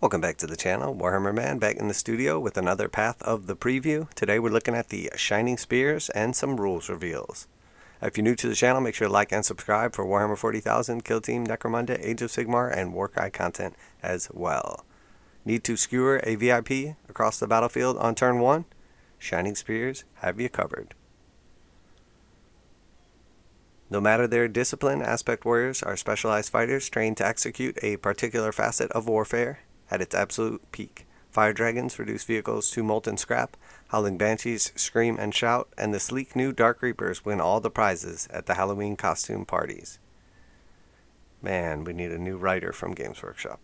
Welcome back to the channel. Warhammer Man back in the studio with another Path of the preview. Today we're looking at the Shining Spears and some rules reveals. If you're new to the channel, make sure to like and subscribe for Warhammer 40,000, Kill Team, Necromunda, Age of Sigmar, and warcry content as well. Need to skewer a VIP across the battlefield on turn 1? Shining Spears have you covered. No matter their discipline, Aspect Warriors are specialized fighters trained to execute a particular facet of warfare at its absolute peak. Fire dragons reduce vehicles to molten scrap, howling banshees scream and shout, and the sleek new dark reapers win all the prizes at the Halloween costume parties. Man, we need a new writer from Games Workshop.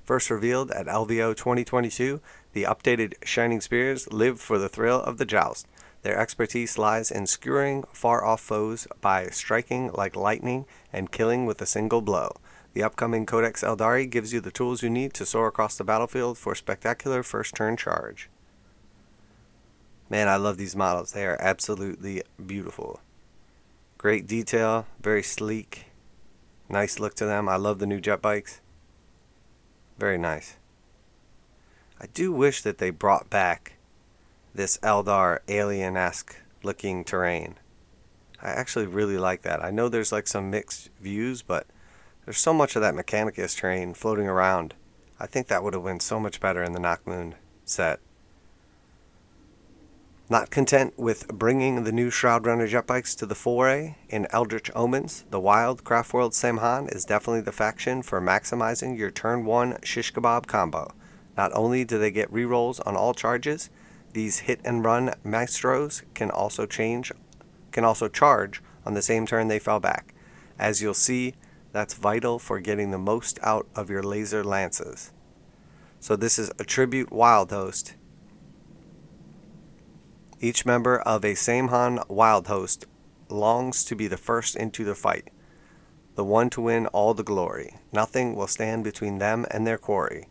First revealed at LVO 2022, the updated Shining Spears live for the thrill of the joust. Their expertise lies in skewering far-off foes by striking like lightning and killing with a single blow. The upcoming Codex Aeldari gives you the tools you need to soar across the battlefield for spectacular first-turn charge. Man, I love these models. They are absolutely beautiful. Great detail, very sleek. Nice look to them. I love the new jet bikes. Very nice. I do wish that they brought back this Eldar alien-esque looking terrain. I actually really like that. I know there's like some mixed views, but there's so much of that Mechanicus terrain floating around. I think that would have been so much better in the Necromunda set. Not content with bringing the new Shroudrunner jet bikes to the foray in Eldritch Omens, the wild Craftworld Saim is definitely the faction for maximizing your turn 1 shish kebab combo. Not only do they get rerolls on all charges, these hit and run maestros can also charge on the same turn they fell back. As you'll see, that's vital for getting the most out of your laser lances. So this is a tribute wild host. Each member of a Saim wild host longs to be the first into the fight, the one to win all the glory. Nothing will stand between them and their quarry.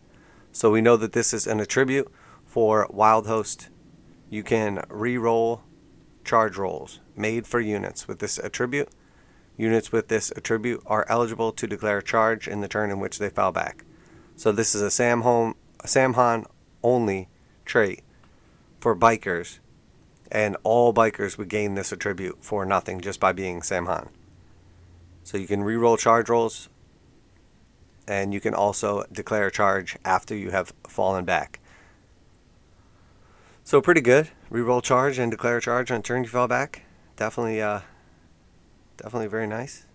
So we know that this is an attribute for wild host. You can re-roll charge rolls made for units with this attribute. Units with this attribute are eligible to declare charge in the turn in which they fell back. So this is a Saim only trait for bikers, and all bikers would gain this attribute for nothing just by being Saim. So you can reroll charge rolls, and you can also declare charge after you have fallen back. So pretty good. Reroll charge and declare charge on turn you fell back. Definitely very nice.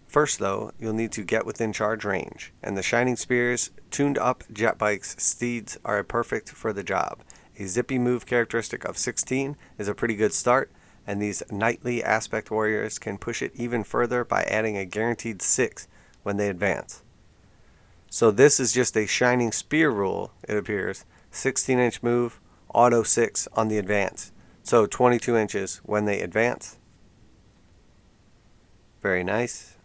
First though, you'll need to get within charge range, and the Shining Spears tuned up jet bikes steeds are perfect for the job. A zippy move characteristic of 16 is a pretty good start, and these knightly aspect warriors can push it even further by adding a guaranteed 6 when they advance. So this is just a Shining Spear rule, it appears. 16-inch move, auto 6 on the advance. So 22 inches when they advance. Very nice.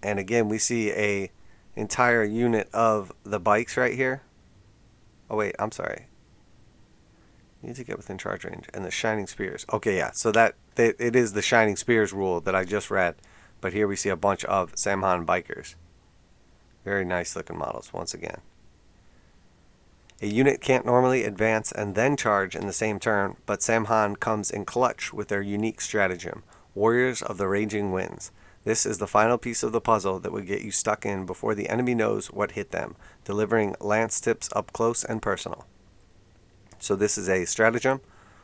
And again, we see a entire unit of the bikes right here. Oh wait, I'm sorry. You need to get within charge range. And the Shining Spears. Okay, yeah. So it is the Shining Spears rule that I just read. But here we see a bunch of Saim bikers. Very nice looking models once again. A unit can't normally advance and then charge in the same turn, but Saim comes in clutch with their unique stratagem, Warriors of the Raging Winds. This is the final piece of the puzzle that would get you stuck in before the enemy knows what hit them, delivering lance tips up close and personal. So this is a stratagem,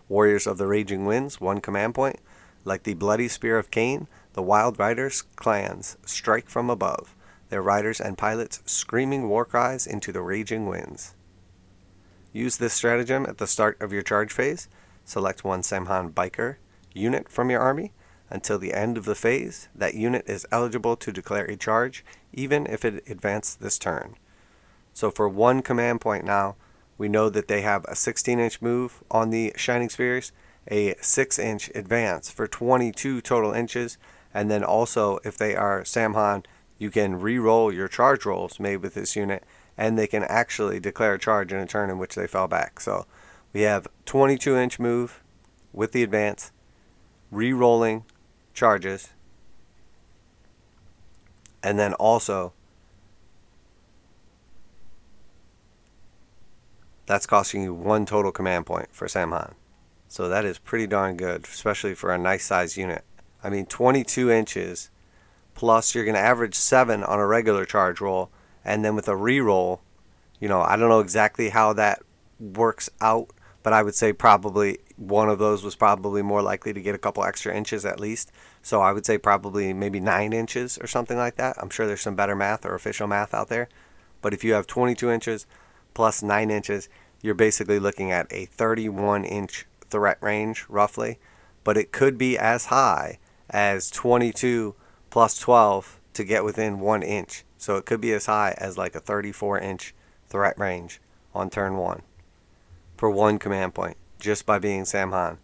Warriors of the Raging Winds, 1 command point. Like the Bloody Spear of Cain, the Wild Riders clans strike from above, their riders and pilots screaming war cries into the raging winds. Use this stratagem at the start of your charge phase. Select one Saim biker unit from your army. Until the end of the phase, that unit is eligible to declare a charge, even if it advanced this turn. So for 1 command point now, we know that they have a 16-inch move on the Shining Spears, a 6-inch advance for 22 total inches, and then also if they are Saim, you can re-roll your charge rolls made with this unit, and they can actually declare a charge in a turn in which they fell back. So we have 22-inch move with the advance, re-rolling charges, and then also That's costing you 1 total command point for Samhan. So that is pretty darn good, especially for a nice size unit. I mean, 22 inches, plus you're going to average 7 on a regular charge roll, and then with a reroll, I don't know exactly how that works out, but I would say probably one of those was probably more likely to get a couple extra inches at least. So I would say probably maybe 9 inches or something like that. I'm sure there's some better math or official math out there. But if you have 22 inches plus 9 inches, you're basically looking at a 31-inch threat range, roughly. But it could be as high as 22 plus 12 to get within 1 inch. So it could be as high as like a 34-inch threat range on turn 1 for 1 command point, just by being Samhan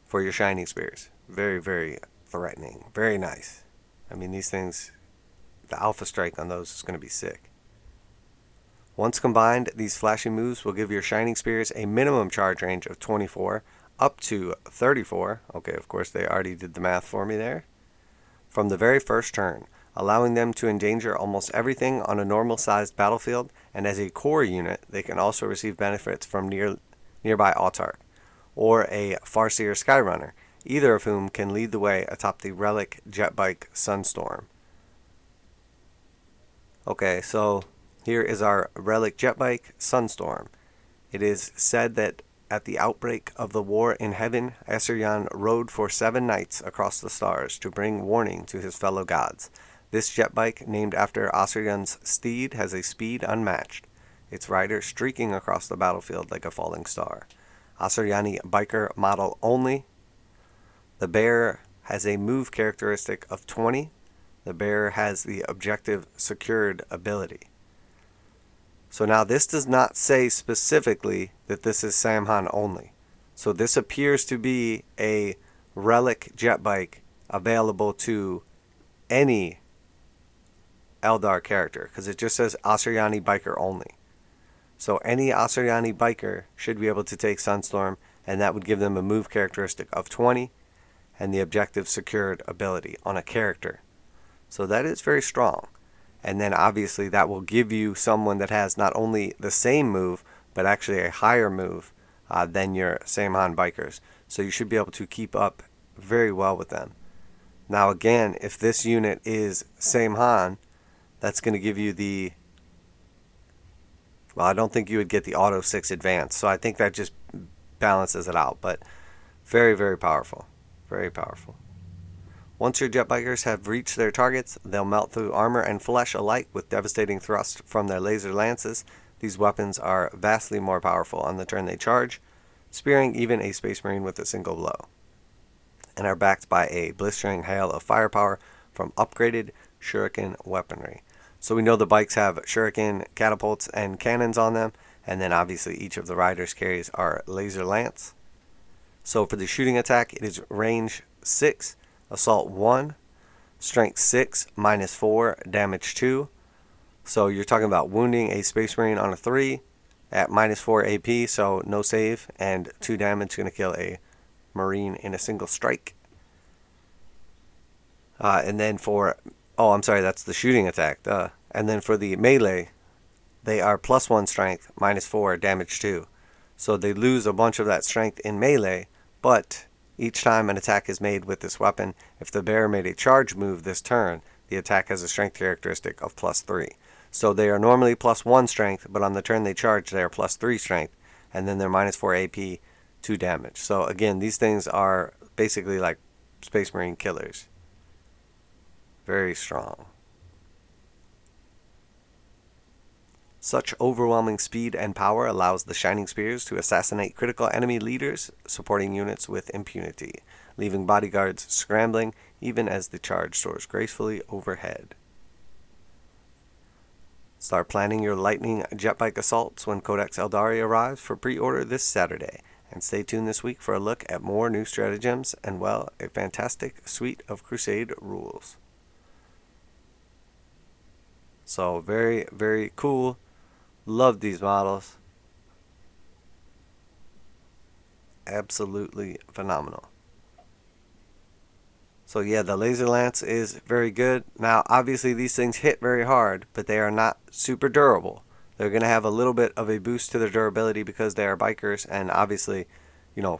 for your Shining Spears. Very, very threatening. Very nice. I mean, these things, the alpha strike on those is going to be sick. Once combined, these flashy moves will give your Shining Spears a minimum charge range of 24 up to 34. Okay, of course, they already did the math for me there. From the very first turn, allowing them to endanger almost everything on a normal-sized battlefield, and as a core unit, they can also receive benefits from nearby autarch, or a Farseer Skyrunner, either of whom can lead the way atop the relic jetbike Sunstorm. Okay, so here is our relic jetbike Sunstorm. It is said that at the outbreak of the war in heaven, Asuryani rode for 7 nights across the stars to bring warning to his fellow gods. This jetbike, named after Asuryani's steed, has a speed unmatched, its rider streaking across the battlefield like a falling star. Asuryani biker model only. The bearer has a move characteristic of 20. The bearer has the objective secured ability. So now this does not say specifically that this is Samhan only. So this appears to be a relic jetbike available to any Eldar character, because it just says Asuryani biker only. So any Asuryani biker should be able to take Sunstorm, and that would give them a move characteristic of 20 and the objective secured ability on a character. So that is very strong. And then obviously that will give you someone that has not only the same move, but actually a higher move than your Samhan bikers. So you should be able to keep up very well with them. Now again, if this unit is Samhan, that's going to give you the... Well, I don't think you would get the auto 6 advance. So I think that just balances it out. But very, very powerful. Very powerful. Once your jetbikers have reached their targets, they'll melt through armor and flesh alike with devastating thrust from their laser lances. These weapons are vastly more powerful on the turn they charge, spearing even a Space Marine with a single blow, and are backed by a blistering hail of firepower from upgraded shuriken weaponry. So we know the bikes have shuriken, catapults, and cannons on them, and then obviously each of the riders carries our laser lance. So for the shooting attack, it is range 6, assault 1, strength 6, -4, damage 2. So you're talking about wounding a Space Marine on a 3 at -4 AP, so no save, and 2 damage, going to kill a Marine in a single strike. And then for... Oh, I'm sorry, that's the shooting attack. And then for the melee, they are +1 strength, -4, damage 2. So they lose a bunch of that strength in melee, but each time an attack is made with this weapon, if the bearer made a charge move this turn, the attack has a strength characteristic of +3. So they are normally +1 strength, but on the turn they charge, they are +3 strength, and then they're -4 AP, 2 damage. So again, these things are basically like Space Marine killers. Very strong. Such overwhelming speed and power allows the Shining Spears to assassinate critical enemy leaders, supporting units with impunity, leaving bodyguards scrambling even as the charge soars gracefully overhead. Start planning your lightning jetbike assaults when Codex Aeldari arrives for pre-order this Saturday, and stay tuned this week for a look at more new stratagems and, well, a fantastic suite of Crusade rules. So very, very cool. Love these models. Absolutely phenomenal. So yeah, the laser lance is very good. Now obviously these things hit very hard, but they are not super durable. They're going to have a little bit of a boost to their durability because they are bikers, and obviously,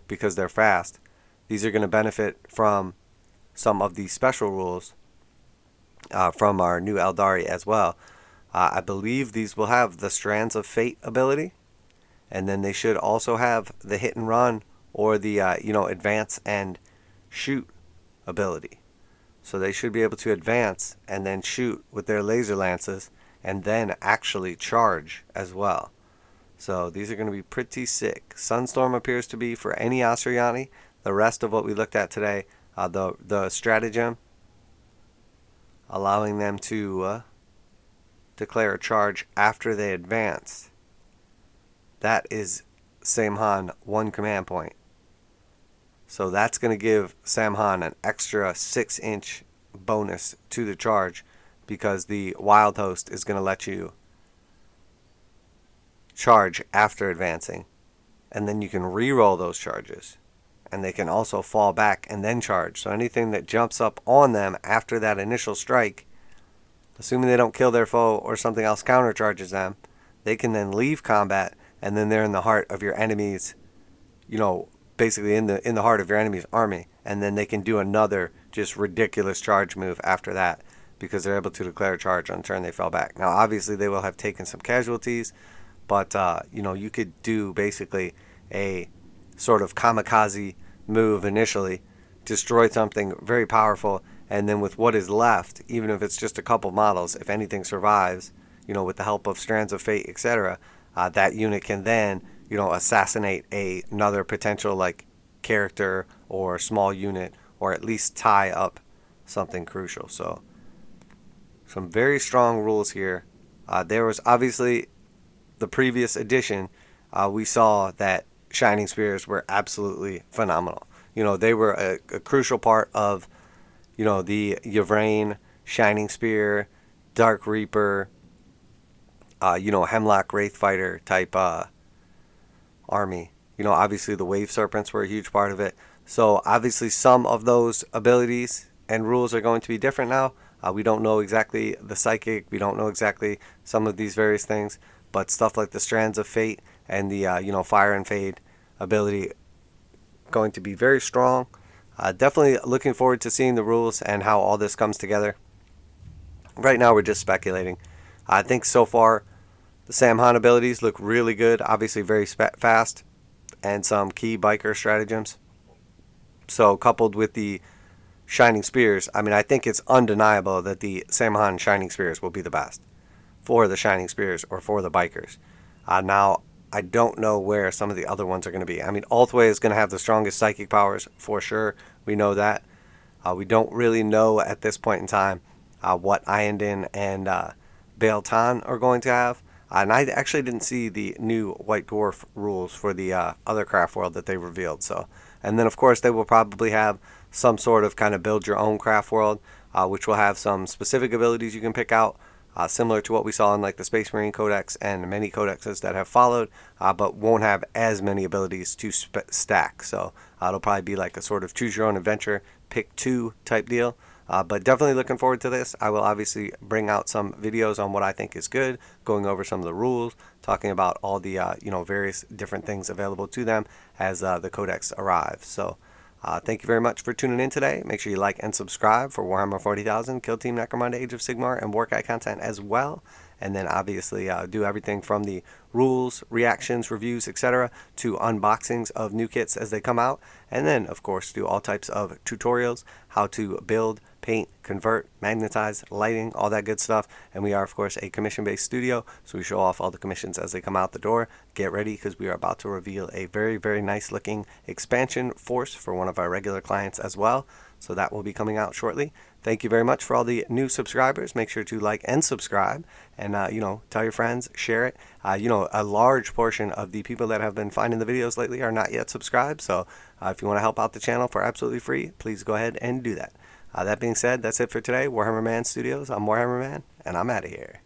because they're fast. These are going to benefit from some of the special rules from our new Aeldari as well. I believe these will have the Strands of Fate ability, and then they should also have the hit and run or the advance and shoot ability. So they should be able to advance and then shoot with their laser lances and then actually charge as well. So these are going to be pretty sick. Sunstorm appears to be for any asuryani. The rest of what we looked at today, the stratagem, allowing them to declare a charge after they advance. That is Saim 1 command point. So that's going to give Saim an extra 6-inch bonus to the charge, because the wild host is going to let you charge after advancing, and then you can re-roll those charges, and they can also fall back and then charge. So anything that jumps up on them after that initial strike, assuming they don't kill their foe or something else countercharges them, they can then leave combat, and then they're in the heart of your enemy's, basically in the heart of your enemy's army, and then they can do another just ridiculous charge move after that, because they're able to declare a charge on turn they fell back. Now obviously they will have taken some casualties, but you could do basically a sort of kamikaze move initially, destroy something very powerful, and then with what is left, even if it's just a couple models, if anything survives, with the help of Strands of Fate, etc., that unit can then assassinate another potential character or small unit, or at least tie up something crucial. So some very strong rules here. There was obviously the previous edition, we saw that Shining Spears were absolutely phenomenal. They were a crucial part of the Yvrain Shining Spear, Dark Reaper, Hemlock Wraithfighter type army. Obviously the Wave Serpents were a huge part of it. So obviously some of those abilities and rules are going to be different now. We don't know exactly the Psychic. We don't know exactly some of these various things. But stuff like the Strands of Fate and the Fire and Fade ability going to be very strong. Definitely looking forward to seeing the rules and how all this comes together. Right now we're just speculating. I think so far the Saim abilities look really good. Obviously very fast, and some key biker stratagems. So coupled with the Shining Spears, I think it's undeniable that the Saim Shining Spears will be the best for the Shining Spears or for the bikers. Now, I don't know where some of the other ones are going to be. Ulthway is going to have the strongest psychic powers for sure. We know that. We don't really know at this point in time what Iyanden and Bael'tan are going to have. And I actually didn't see the new White Dwarf rules for the other craft world that they revealed. So, and then of course they will probably have some sort of kind of build your own craft world, which will have some specific abilities you can pick out, similar to what we saw in the Space Marine Codex and many codexes that have followed, but won't have as many abilities to stack. So it'll probably be like a sort of choose your own adventure, pick two type deal. But definitely looking forward to this. I will obviously bring out some videos on what I think is good, going over some of the rules, talking about all the various different things available to them as the codex arrives. So thank you very much for tuning in today. Make sure you like and subscribe for Warhammer 40,000, Kill Team Necromunda, Age of Sigmar, and warcry content as well. And then obviously do everything from the rules, reactions, reviews, etc. to unboxings of new kits as they come out. And then, of course, do all types of tutorials, how to build, paint, convert, magnetize, lighting, all that good stuff. And we are, of course, a commission-based studio, so we show off all the commissions as they come out the door. Get ready, because we are about to reveal a very, very nice-looking expansion force for one of our regular clients as well. So that will be coming out shortly. Thank you very much for all the new subscribers. Make sure to like and subscribe, and tell your friends, share it. A large portion of the people that have been finding the videos lately are not yet subscribed. So if you want to help out the channel for absolutely free, please go ahead and do that. That being said, that's it for today. Warhammer Man Studios. I'm Warhammer Man, and I'm out of here.